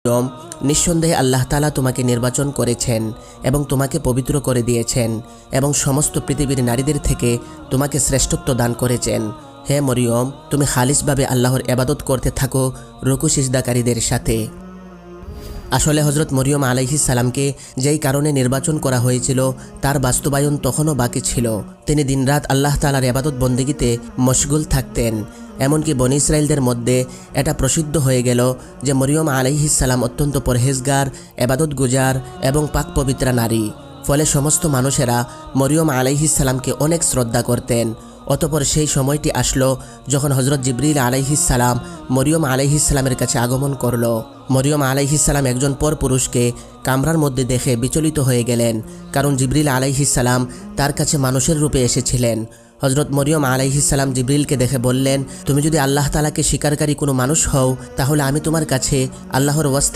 মরিয়ম, নিঃসন্দেহে আল্লাহ তাআলা তোমাকে নির্বাচন করেছেন এবং তোমাকে পবিত্র করে দিয়েছেন এবং সমস্ত পৃথিবীর নারীদের থেকে তোমাকে শ্রেষ্ঠত্ব দান করেছেন। হে মরিয়ম, তুমি খালিসভাবে আল্লাহর ইবাদত করতে থাকো রুকু সিজদাকারীদের সাথে। আসলে হজরত মরিয়ম আলাইহিস সালামকে যেই কারণে নির্বাচন করা হয়েছিল তার বাস্তবায়ন তখনও বাকি ছিল। তিনি দিনরাত আল্লাহ তাআলার ইবাদত বন্দেগীতে মশগুল থাকতেন। এমনকি বনী ইসরাইলদের মধ্যে এটা প্রসিদ্ধ হয়ে গেল যে মরিয়ম আলাইহিস সালাম অত্যন্ত পরহেজগার, ইবাদত গুজার এবং পাক পবিত্রা নারী। ফলে সমস্ত মানুষেরা মরিয়ম আলাইহিস সালামকে অনেক শ্রদ্ধা করতেন। অতঃপর সেই সময়টি আসলো যখন হজরত জিবরিল আলাইহিস সালাম মরিয়ম আলাইহিস সালামের কাছে আগমন করল। মরিয়ম আলাইহিস সালাম একজন পরপুরুষকে কামরার মধ্যে দেখে বিচলিত হয়ে গেলেন, কারণ জিবরিল আলাইহিস সালাম তার কাছে মানুষের রূপে এসেছিলেন। হজরত মরিয়ম আলাইহিস সালাম জিবরিলকে দেখে বললেন, তুমি যদি আল্লাহ তাআলাকে স্বীকারকারী কোনো মানুষ হও তাহলে আমি তোমার কাছে আল্লাহর ওয়াস্তে